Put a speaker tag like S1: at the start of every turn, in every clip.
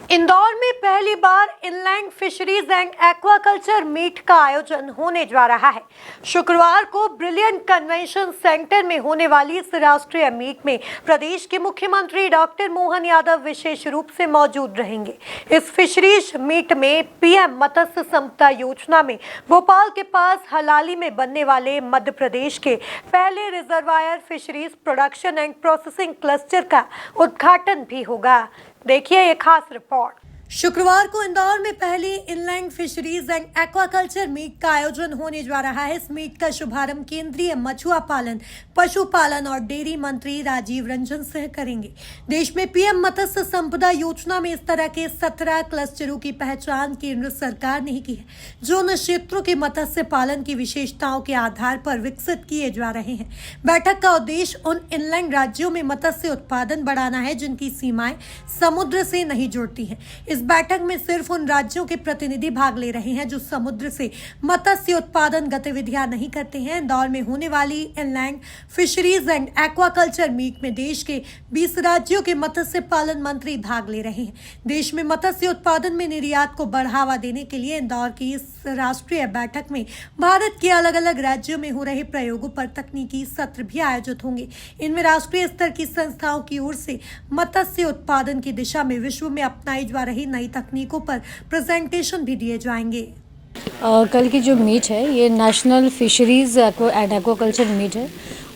S1: इंदौर में पहली बार inland fisheries and aquaculture meet का आयोजन होने जा रहा है। शुक्रवार को ब्रिलियंट कन्वेंशन सेंटर में होने वाली इस राष्ट्रीय मीट में प्रदेश के मुख्यमंत्री डॉक्टर मोहन यादव विशेष रूप से मौजूद रहेंगे। इस फिशरीज मीट में पीएम मत्स्य संपदा योजना में भोपाल के पास हलाली में बनने वाले मध्य प्रदेश के पहले reservoir fisheries production and processing cluster का उद्घाटन भी होगा। देखिए ये खास रिपोर्ट। शुक्रवार को इंदौर में पहली inland fisheries and aquaculture meet का आयोजन होने जा रहा है। इस मीट का शुभारंभ केंद्रीय मछुआ पालन, पशुपालन और डेयरी मंत्री राजीव रंजन सिंह करेंगे। देश में पीएम मत्स्य संपदा योजना में इस तरह के 17 क्लस्टरों की पहचान केंद्र सरकार ने की है, जो उन क्षेत्रों के मत्स्य पालन की विशेषताओं के आधार पर विकसित किए जा रहे हैं। बैठक का उद्देश्य उन इनलैंड राज्यों में मत्स्य उत्पादन बढ़ाना है जिनकी सीमाएं समुद्र से नहीं जुड़ती हैं। इस बैठक में सिर्फ उन राज्यों के प्रतिनिधि भाग ले रहे हैं जो समुद्र से मत्स्य उत्पादन गतिविधियां नहीं करते हैं। इंदौर में होने वाली inland fisheries and aquaculture meet में देश के 20 राज्यों के मत्स्य पालन मंत्री भाग ले रहे हैं। देश में मत्स्य उत्पादन में निर्यात को बढ़ावा देने के लिए इंदौर की इस राष्ट्रीय बैठक में भारत के अलग अलग राज्यों में हो रहे प्रयोगों पर तकनीकी सत्र भी आयोजित होंगे। इनमें राष्ट्रीय स्तर की संस्थाओं की ओर से मत्स्य उत्पादन की दिशा में विश्व में अपनाई जा रही नई तकनीकों पर प्रेजेंटेशन भी दिए जाएंगे।
S2: कल की जो मीट है ये national fisheries and aquaculture meet है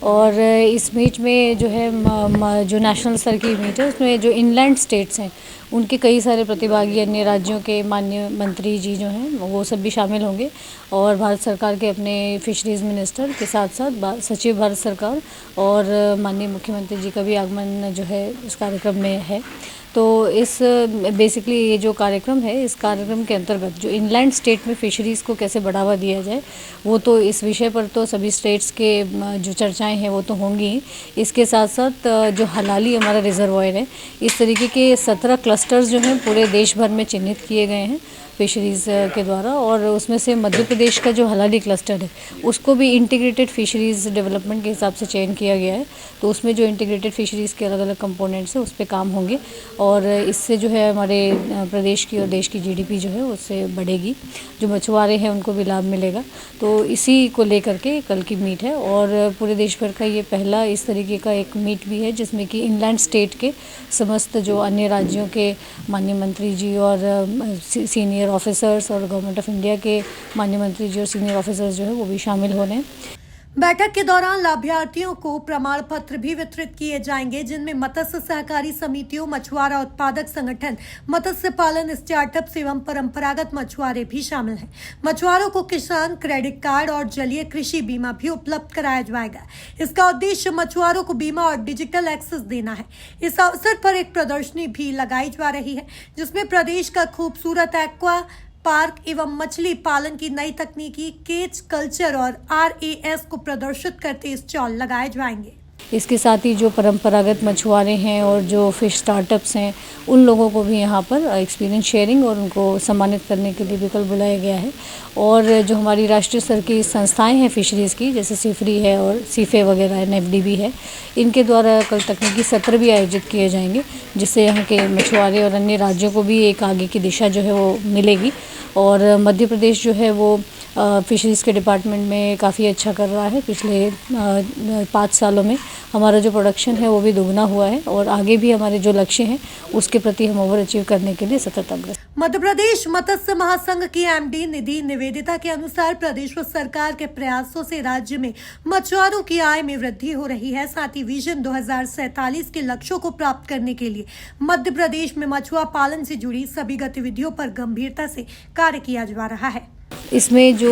S2: और इस मीट में जो है जो नेशनल स्तर की मीट है उसमें जो इनलैंड स्टेट्स हैं उनके कई सारे प्रतिभागी, अन्य राज्यों के माननीय मंत्री जी जो हैं वो सब भी शामिल होंगे और भारत सरकार के अपने फिशरीज़ मिनिस्टर के साथ साथ सचिव भारत सरकार और माननीय मुख्यमंत्री जी का भी आगमन जो है इस कार्यक्रम में है। तो इस बेसिकली ये जो कार्यक्रम है इस कार्यक्रम के अंतर्गत जो इनलैंड स्टेट में फिशरीज़ को कैसे बढ़ावा दिया जाए वो तो इस विषय पर तो सभी स्टेट्स के जो चर्चाएं हैं वो तो होंगी ही। इसके साथ साथ जो हलाली हमारा रिजर्वायर है इस तरीके के 17 क्लस्टर्स जो हैं पूरे देश भर में चिन्हित किए गए हैं फिशरीज़ के द्वारा और उसमें से मध्य प्रदेश का जो हलाली क्लस्टर है उसको भी इंटीग्रेटेड फिशरीज़ डेवलपमेंट के हिसाब से चयन किया गया है। तो उसमें जो इंटीग्रेटेड फिशरीज़ के अलग अलग कंपोनेंट्स हैं उस पर काम होंगे और इससे जो है हमारे प्रदेश की और देश की जीडीपी जो है उससे बढ़ेगी, जो मछुआरे हैं उनको भी लाभ मिलेगा। तो इसी को लेकर के कल की मीट है और पूरे देश भर का ये पहला इस तरीके का एक मीट भी है जिसमें कि इनलैंड स्टेट के समस्त जो अन्य राज्यों के माननीय मंत्री जी और सीनियर ऑफिसर्स और गवर्नमेंट ऑफ इंडिया के माननीय मंत्री जी और सीनियर ऑफिसर्स जो है वो भी शामिल हो रहे हैं।
S1: बैठक के दौरान लाभार्थियों को प्रमाण पत्र भी वितरित किए जाएंगे जिनमें मत्स्य सहकारी समितियों, मछुआरा उत्पादक संगठन, मत्स्य पालन स्टार्टअप एवं परंपरागत मछुआरे भी शामिल हैं। मछुआरों को किसान क्रेडिट कार्ड और जलीय कृषि बीमा भी उपलब्ध कराया जाएगा। इसका उद्देश्य मछुआरों को बीमा और डिजिटल एक्सेस देना है। इस अवसर पर एक प्रदर्शनी भी लगाई जा रही है जिसमें प्रदेश का खूबसूरत एक्वा पार्क एवं मछली पालन की नई तकनीकी केज कल्चर और RAS को प्रदर्शित करते स्टॉल लगाए जाएंगे।
S2: इसके साथ ही जो परंपरागत मछुआरे हैं और जो फिश स्टार्टअप्स हैं उन लोगों को भी यहाँ पर एक्सपीरियंस शेयरिंग और उनको सम्मानित करने के लिए भी कल बुलाया गया है। और जो हमारी राष्ट्रीय स्तर की संस्थाएं हैं फिशरीज़ की जैसे सिफरी है और सीफे वगैरह है, NFDB है, इनके द्वारा कल तकनीकी सत्र भी आयोजित किए जाएंगे जिससे यहाँ के मछुआरे और अन्य राज्यों को भी एक आगे की दिशा जो है वो मिलेगी। और मध्य प्रदेश जो है वो फिशरीज़ के डिपार्टमेंट में काफ़ी अच्छा कर रहा है। पिछले 5 सालों में हमारा जो प्रोडक्शन है वो भी दुगना हुआ है और आगे भी हमारे जो लक्ष्य हैं उसके प्रति हम ओवर अचीव करने के लिए सतत अग्रसर।
S1: मध्य प्रदेश मत्स्य महासंघ की MD निधि निवेदिता के अनुसार प्रदेश सरकार के प्रयासों से राज्य में मछुआरों की आय में वृद्धि हो रही है। साथ ही विजन 2047 के लक्ष्यों को प्राप्त करने के लिए मध्य प्रदेश में मछुआ पालन से जुड़ी सभी गतिविधियों पर गंभीरता से कार्य किया जा रहा है।
S2: इसमें जो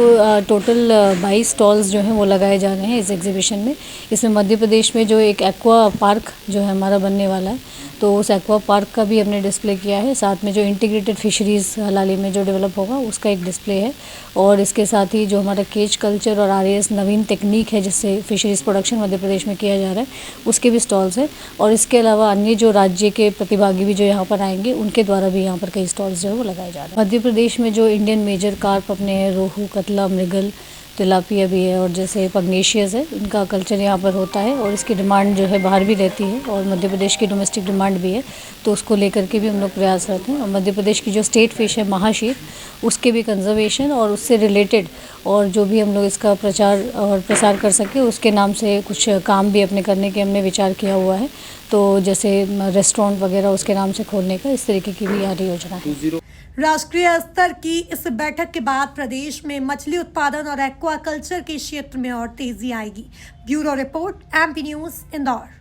S2: टोटल 22 स्टॉल्स जो हैं वो लगाए जा रहे हैं इस एग्जीबिशन में। इसमें मध्य प्रदेश में जो एक एक्वा पार्क जो है हमारा बनने वाला है तो उस एक्वा पार्क का भी हमने डिस्प्ले किया है। साथ में जो इंटीग्रेटेड फिशरीज़ हलाली में जो डेवलप होगा उसका एक डिस्प्ले है और इसके साथ ही जो हमारा केज कल्चर और RAS नवीन टेक्निक है जिससे फिशरीज़ प्रोडक्शन मध्य प्रदेश में किया जा रहा है उसके भी स्टॉल्स हैं। और इसके अलावा अन्य जो राज्य के प्रतिभागी भी जो यहाँ पर आएंगे उनके द्वारा भी यहाँ पर कई स्टॉल्स जो है वो लगाए जा रहे हैं। मध्य प्रदेश में जो इंडियन मेजर कार्प अपने रोहू, कतला, मृगल, तिलापिया भी है और जैसे पग्नेशियस है, इनका कल्चर यहाँ पर होता है और इसकी डिमांड जो है बाहर भी रहती है और मध्य प्रदेश की डोमेस्टिक डिमांड भी है, तो उसको लेकर के भी हम लोग प्रयास रहते हैं। और मध्य प्रदेश की जो स्टेट फिश है महाशीर, उसके भी कंजर्वेशन और उससे रिलेटेड और जो भी हम लोग इसका प्रचार और प्रसार कर सके उसके नाम से कुछ काम भी अपने करने के हमने विचार किया हुआ है। तो जैसे रेस्टोरेंट वगैरह उसके नाम से खोलने का, इस तरीके की भी यारी योजना है।
S1: राष्ट्रीय स्तर की इस बैठक के बाद प्रदेश में मछली उत्पादन और एक्वाकल्चर के क्षेत्र में और तेजी आएगी। Bureau report, MP news, Indore.